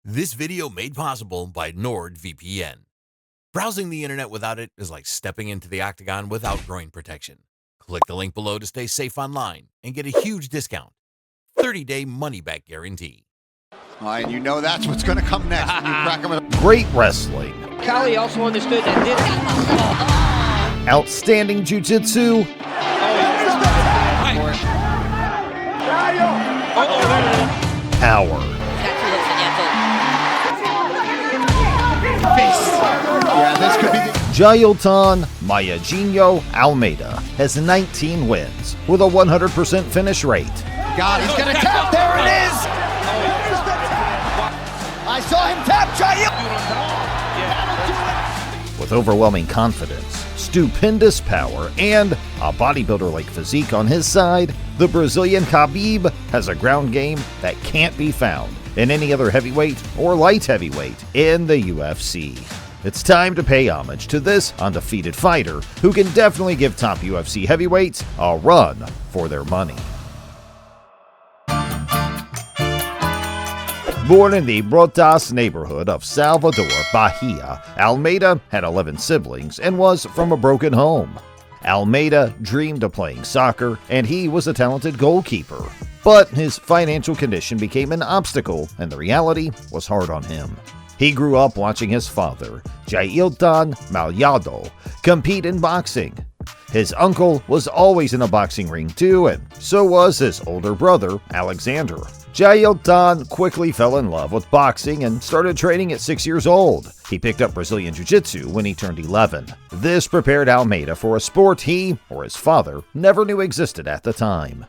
This video made possible by NordVPN. Browsing the internet without it is like stepping into the octagon without groin protection. Click the link below to stay safe online and get a huge discount. 30-day money-back guarantee. And you know that's what's going to come next when you crack them. Great wrestling. Kelly also understood that this. Outstanding jiu-jitsu. Power. Yeah, this could be Jailton Almeida has 19 wins with a 100% finish rate. God, he's going to tap. There it is. I saw him tap Jailton. With overwhelming confidence, stupendous power, and a bodybuilder-like physique on his side, the Brazilian Khabib has a ground game that can't be found in any other heavyweight or light heavyweight in the UFC. It's time to pay homage to this undefeated fighter who can definitely give top UFC heavyweights a run for their money. Born in the Brotas neighborhood of Salvador, Bahia, Almeida had 11 siblings and was from a broken home. Almeida dreamed of playing soccer, and he was a talented goalkeeper. But his financial condition became an obstacle, and the reality was hard on him. He grew up watching his father, Jailton Almeida, compete in boxing. His uncle was always in a boxing ring too, and so was his older brother, Alexander. Jailton quickly fell in love with boxing and started training at 6 years old. He picked up Brazilian Jiu-Jitsu when he turned 11. This prepared Almeida for a sport he, or his father, never knew existed at the time.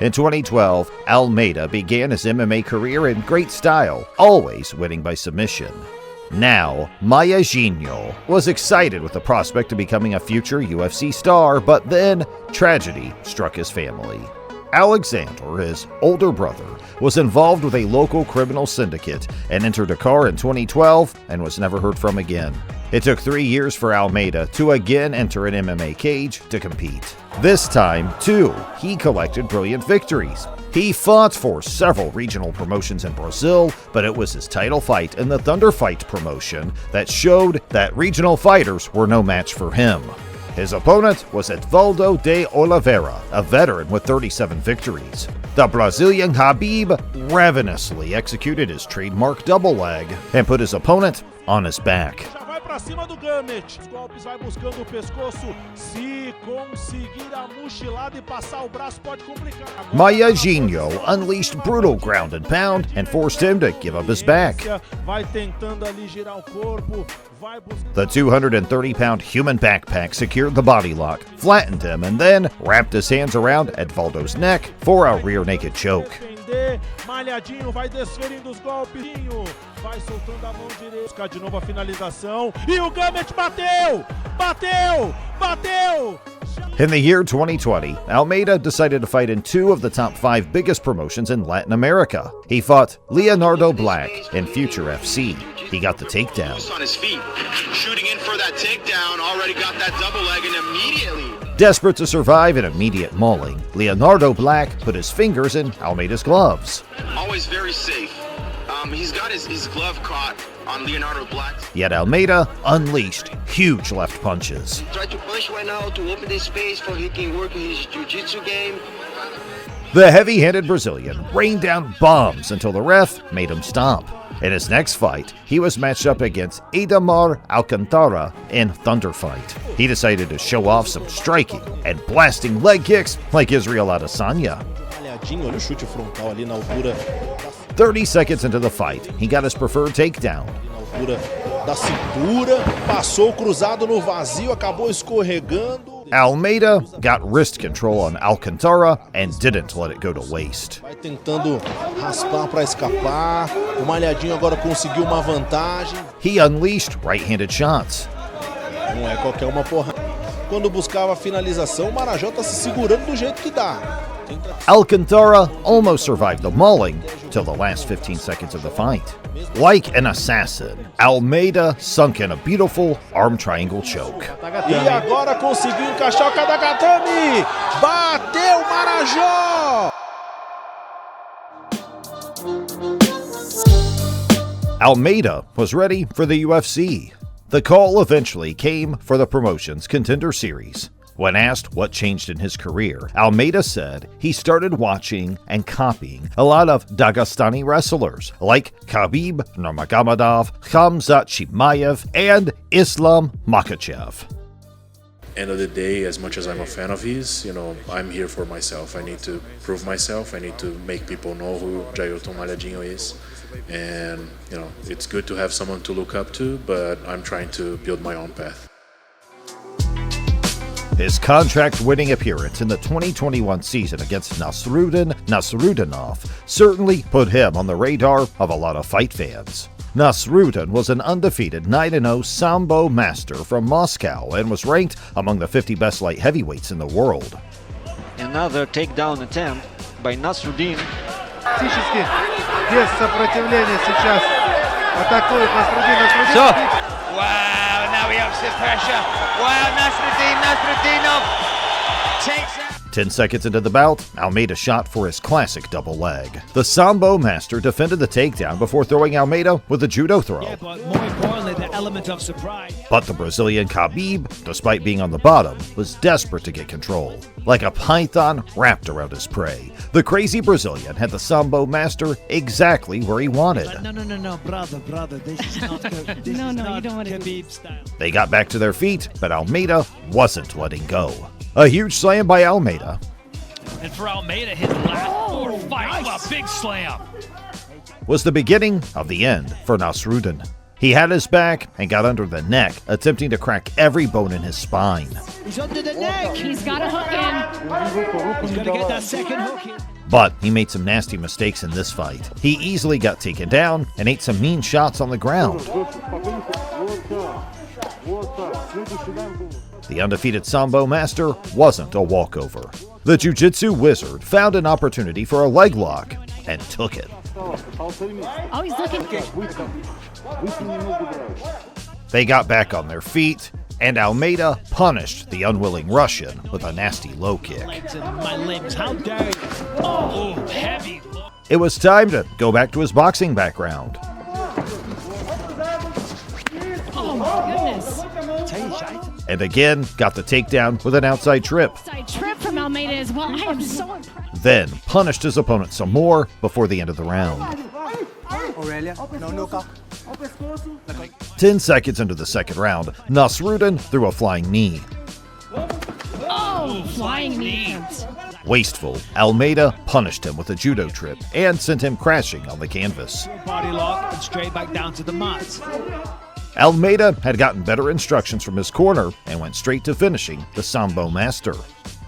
In 2012, Almeida began his MMA career in great style, always winning by submission. Now, Jailton was excited with the prospect of becoming a future UFC star, but then tragedy struck his family. Alexander, his older brother, was involved with a local criminal syndicate and entered a car in 2012 and was never heard from again. It took 3 years for Almeida to again enter an MMA cage to compete. This time, too, he collected brilliant victories. He fought for several regional promotions in Brazil, but it was his title fight in the Thunder Fight promotion that showed that regional fighters were no match for him. His opponent was Edvaldo de Oliveira, a veteran with 37 victories. The Brazilian Khabib ravenously executed his trademark double leg and put his opponent on his back. Cima do Gamet. Os golpes vai buscando o pescoço. Se conseguir a mochilada e passar o braço pode complicar. Jailton unleashed brutal ground and pound and forced him to give up his back. Vai tentando ali girar o corpo. The 230-pound human backpack secured the body lock, flattened him, and then wrapped his hands around Edvaldo's neck for a rear naked choke. Malhadinho vai desferindo os golpes. Vai soltando a mão direita. Buscar de novo a finalização. E o Gamet bateu! Bateu! Bateu! In the year 2020, Almeida decided to fight in 2 of the top 5 biggest promotions in Latin America. He fought Leonardo Black in Future FC. He got the takedown. On his feet, shooting in for that takedown, already got that double leg and immediately. Desperate to survive an immediate mauling, Leonardo Black put his fingers in Almeida's gloves. Always very safe. He's got his glove caught on Leonardo Black. Yet Almeida unleashed huge left punches. Try to punch right now to open the space for he can work his jiu-jitsu game. The heavy-handed Brazilian rained down bombs until the ref made him stop. In his next fight, he was matched up against Ademar Alcantara in Thunder Fight. He decided to show off some striking and blasting leg kicks like Israel Adesanya. 30 seconds into the fight, he got his preferred takedown. Da cintura, passou cruzado no vazio, acabou escorregando. Almeida got wrist control on Alcantara and didn't let it go to waste. Vai tentando raspar para escapar. O Malhadinho agora conseguiu uma vantagem. He unleashed right-handed shots. Não é qualquer uma porrada. Quando buscava a finalização, o Marajó tá se segurando do jeito que dá. Alcantara almost survived the mauling till the last 15 seconds of the fight. Like an assassin, Almeida sunk in a beautiful arm triangle choke. E agora conseguiu encaixar o Kadagatame! Bateu o Marajó! Almeida was ready for the UFC. The call eventually came for the promotion's Contender Series. When asked what changed in his career, Almeida said he started watching and copying a lot of Dagestani wrestlers like Khabib Nurmagomedov, Khamzat Chimaev, and Islam Makhachev. End of the day, as much as I'm a fan of his, I'm here for myself. I need to prove myself. I need to make people know who Jailton Almeida is. And, it's good to have someone to look up to, but I'm trying to build my own path. His contract-winning appearance in the 2021 season against Nasruddin Nasrudinov certainly put him on the radar of a lot of fight fans. Nasruddin was an undefeated 9-0 Sambo master from Moscow and was ranked among the 50 best light heavyweights in the world. Another takedown attempt by Nasruddin. Практически без сопротивления сейчас атакует Насруддин. So, wow, now he ups the pressure. Wow, Nasruddinov takes out. 10 seconds into the bout, Almeida shot for his classic double leg. The Sambo master defended the takedown before throwing Almeida with a judo throw. Yeah, but more importantly, the element of surprise. But the Brazilian Khabib, despite being on the bottom, was desperate to get control. Like a python wrapped around his prey, the crazy Brazilian had the Sambo master exactly where he wanted. No, brother, this is not good. This No, is you not don't want to do Khabib style. They got back to their feet, but Almeida wasn't letting go. A huge slam by Almeida. And for Almeida, his last four fights, a big slam. Was the beginning of the end for Nasruddin. He had his back and got under the neck, attempting to crack every bone in his spine. He's under the neck. He's got a hook in. He's going to get that second hook in. But he made some nasty mistakes in this fight. He easily got taken down and ate some mean shots on the ground. The undefeated Sambo master wasn't a walkover. The jiu-jitsu wizard found an opportunity for a leg lock and took it. Oh, he's looking. They got back on their feet, and Almeida punished the unwilling Russian with a nasty low kick. Legs and my limbs, how dare you? Oh, heavy. It was time to go back to his boxing background. Oh, my goodness. And again, got the takedown with an outside trip. Side trip from Almeida as well. I am so impressed. Then punished his opponent some more before the end of the round. 10 seconds into the second round, Nasruddin threw a flying knee. Oh, flying knee. Wasteful, Almeida punished him with a judo trip and sent him crashing on the canvas. Body lock and straight back down to the mat. Almeida had gotten better instructions from his corner and went straight to finishing the Sambo master.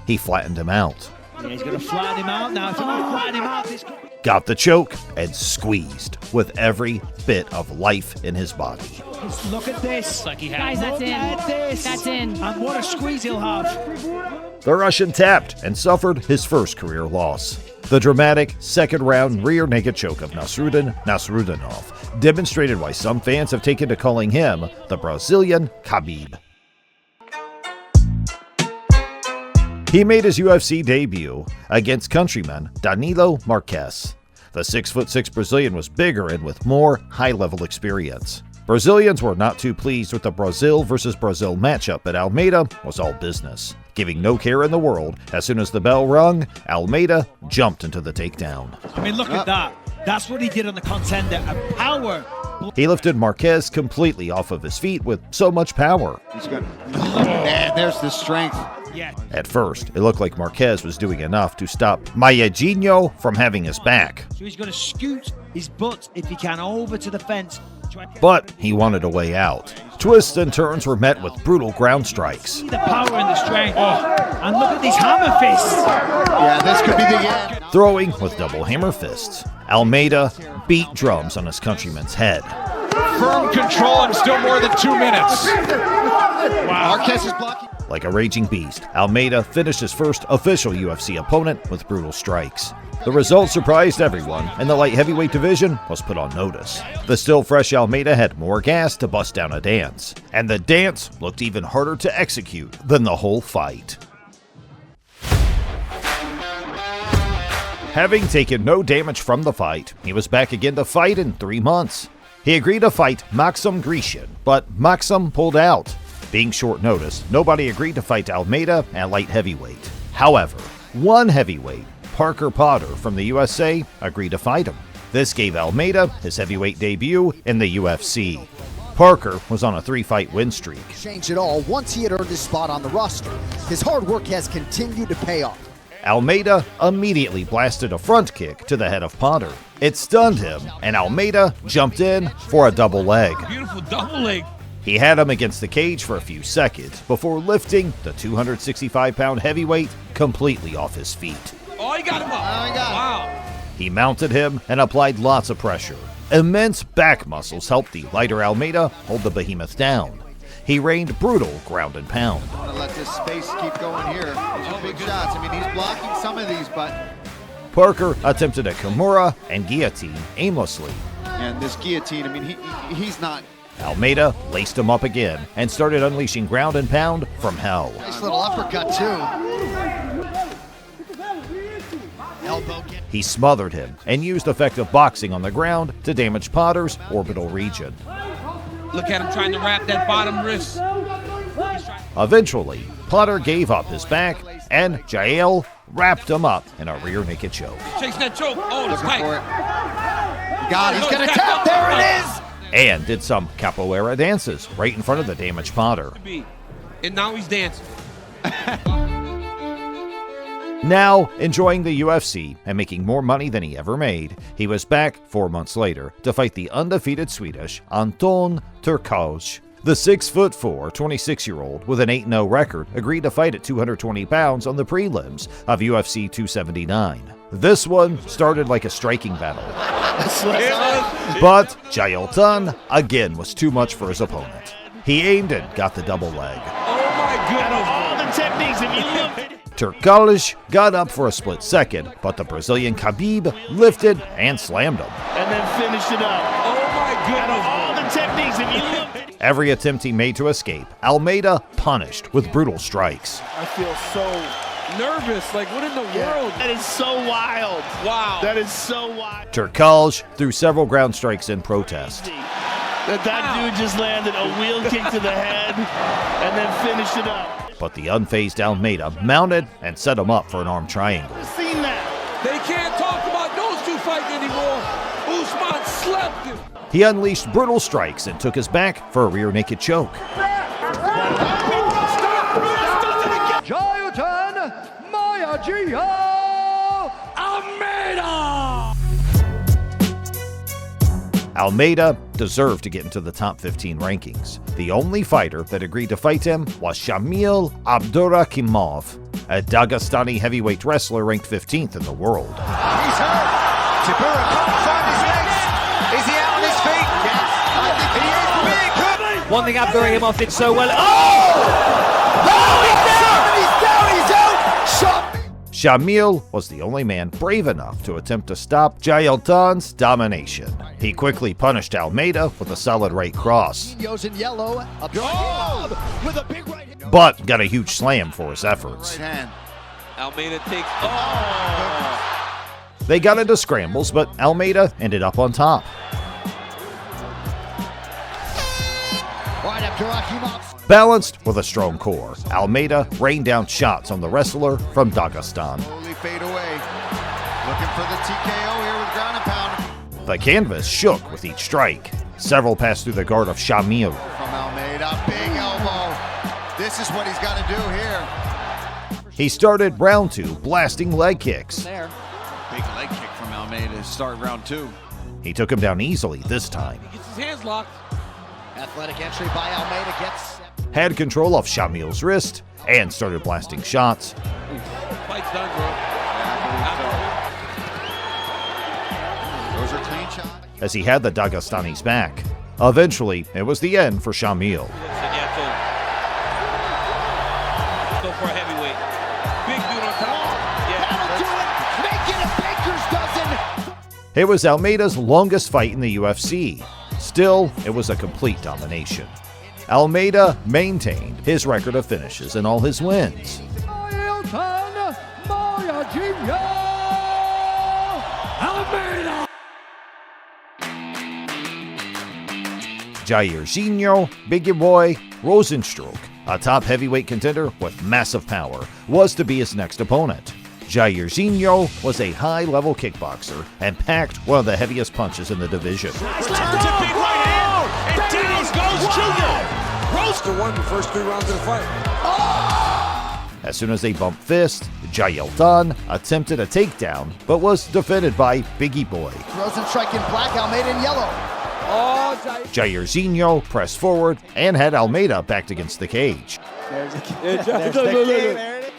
He flattened him out. Yeah, he's going to flatten him out now. If you want to flatten him out, this Got the choke and squeezed with every bit of life in his body. look at this. Like he Guys, that's look in. at this. That's in. And what a squeeze he'll have. The Russian tapped and suffered his first career loss. The dramatic second-round rear naked choke of Nasruddin Nasrudinov demonstrated why some fans have taken to calling him the Brazilian Khabib. He made his UFC debut against countryman Danilo Marques. The 6'6" Brazilian was bigger and with more high-level experience. Brazilians were not too pleased with the Brazil versus Brazil matchup, but Almeida was all business. Giving no care in the world, as soon as the bell rung, Almeida jumped into the takedown. I mean, look at that. That's what he did on the contender. A power. He lifted Marques completely off of his feet with so much power. He's got, man, there's the strength. Yeah. At first, it looked like Marques was doing enough to stop Maieginho from having his back. So he's going to scoot his butt, if he can, over to the fence. But he wanted a way out. Twists and turns were met with brutal ground strikes. See the power and the strength. And look at these hammer fists. Yeah, this could be the end. Throwing with double hammer fists, Almeida beat drums on his countryman's head. Firm control in still more than 2 minutes. Wow. Marques is blocking. Like a raging beast, Almeida finished his first official UFC opponent with brutal strikes. The result surprised everyone, and the light heavyweight division was put on notice. The still fresh Almeida had more gas to bust down a dance, and the dance looked even harder to execute than the whole fight. Having taken no damage from the fight, he was back again to fight in 3 months. He agreed to fight Maxim Grecian, but Maxim pulled out. Being short notice, nobody agreed to fight Almeida at light heavyweight. However, one heavyweight, Parker Potter from the USA, agreed to fight him. This gave Almeida his heavyweight debut in the UFC. Parker was on a 3-fight win streak. Changed it all once he had earned his spot on the roster. His hard work has continued to pay off. Almeida immediately blasted a front kick to the head of Potter. It stunned him, and Almeida jumped in for a double leg. Beautiful double leg. He had him against the cage for a few seconds before lifting the 265-pound heavyweight completely off his feet. Oh, he got him up. Oh, he got him. Wow. He mounted him and applied lots of pressure. Immense back muscles helped the lighter Almeida hold the behemoth down. He rained brutal ground and pound. I'm gonna let this space keep going here. These are big shots. I mean, he's blocking some of these, but... Parker attempted a Kimura and guillotine aimlessly. And this guillotine, I mean, he's not... Almeida laced him up again and started unleashing ground and pound from hell. Nice little uppercut, too. He smothered him and used effective boxing on the ground to damage Potter's orbital region. Look at him trying to wrap that bottom wrist. Eventually, Potter gave up his back, and Jael wrapped him up in a rear naked choke. Chasing that choke. Oh, it's tight. God, he's gonna tap. There it is! And did some capoeira dances right in front of the damaged Potter. And now he's dancing. Now, enjoying the UFC and making more money than he ever made, he was back 4 months later to fight the undefeated Swedish Anton Turkalj. The 6'4", 26-year-old with an 8-0 record agreed to fight at 220 pounds on the prelims of UFC 279. This one started like a striking battle. But Jailton again was too much for his opponent. He aimed and got the double leg. Oh my goodness. All the techniques, if you look. Turkalj got up for a split second, but the Brazilian Khabib lifted and slammed him. And then finished it up. Oh my goodness. All the techniques, if you look. Every attempt he made to escape, Almeida punished with brutal strikes. I feel so nervous. Like, what in the world? That is so wild. Wow. That is so wild. Turkalj threw several ground strikes in protest. That dude just landed a wheel kick to the head and then finished it up. But the unfazed Almeida mounted and set him up for an arm triangle. Seen that? They can't talk about those two fighting anymore. Usman slept him. He unleashed brutal strikes and took his back for a rear naked choke. Jailton Almeida! Almeida deserved to get into the top 15 rankings. The only fighter that agreed to fight him was Shamil Abdurakhimov, a Dagestani heavyweight wrestler ranked 15th in the world. He's hurt. Tibura comes on his legs. Is he out on his feet? Yes. I think he is big. One thing Abdurakhimov did so well. Oh, he's down! He's down! He's out! Shot! Shamil was the only man brave enough to attempt to stop Jailton's domination. He quickly punished Almeida with a solid right cross, In yellow, with a big right hand. but got a huge slam for his efforts. Right hand. Almeida takes. Oh! They got into scrambles, but Almeida ended up on top. Right after Akimov. Balanced with a strong core, Almeida rained down shots on the wrestler from Dagestan. Slowly fade away. Looking for the TKO here with ground and pound. The canvas shook with each strike. Several passed through the guard of Shamil. From Almeida, big elbow. This is what he's got to do here. He started round 2 blasting leg kicks. There. Big leg kick from Almeida to start round 2. He took him down easily this time. He gets his hands locked. Athletic entry by Almeida gets. Had control of Shamil's wrist and started blasting shots. Fight's done, bro. Those are clean shots. As he had the Dagestani's back. Eventually, it was the end for Shamil. Go for a heavyweight. Big dude on top. That'll do it. Make it a baker's dozen. It was Almeida's longest fight in the UFC. Still, it was a complete domination. Almeida maintained his record of finishes in all his wins. Jairzinho Biggie Boy Rosenstruck, a top heavyweight contender with massive power, was to be his next opponent. Jairzinho was a high-level kickboxer and packed one of the heaviest punches in the division. Turns a big right hand, and down goes Junior. Roaster won the first 3 rounds of the fight. As soon as they bumped fists, Jailton attempted a takedown, but was defended by Biggie Boy. Rosenstruck in black, Almeida in yellow. Jairzinho pressed forward and had Almeida backed against the cage.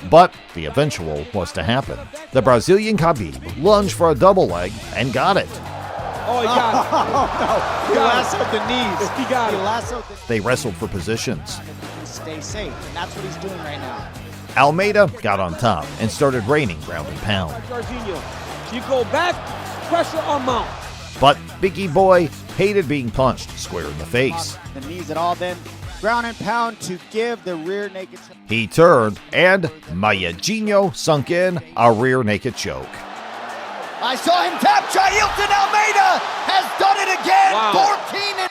But the eventual was to happen. The Brazilian Khabib lunged for a double leg and got it. Oh, he got it. Oh, no. He lassoed the knees. He got it. Lassoed the... They wrestled for positions. Stay safe, and that's what he's doing right now. Almeida got on top and started raining ground and pound. Jairzinho, you go back, pressure on mount. But Biggie Boy hated being punched square in the face. The knees had all been ground and pound to give the rear naked choke. He turned, and Jairzinho sunk in a rear naked choke. I saw him tap. Jailton Almeida has done it again. Wow. 14 and...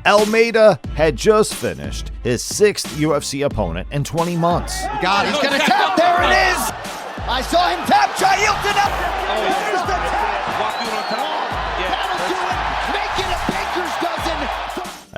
Almeida had just finished his 6th UFC opponent in 20 months. God, he's gonna tap. There it is. I saw him tap. Jailton Almeida. There's the tap. That'll do it. Make it a baker's dozen.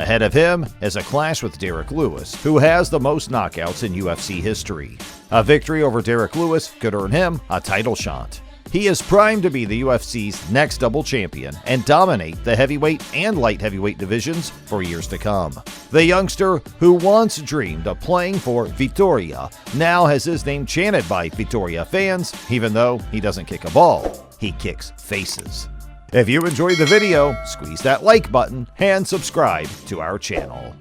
Ahead of him is a clash with Derek Lewis, who has the most knockouts in UFC history. A victory over Derek Lewis could earn him a title shot. He is primed to be the UFC's next double champion and dominate the heavyweight and light heavyweight divisions for years to come. The youngster, who once dreamed of playing for Vitória, now has his name chanted by Vitória fans, even though he doesn't kick a ball. He kicks faces. If you enjoyed the video, squeeze that like button and subscribe to our channel.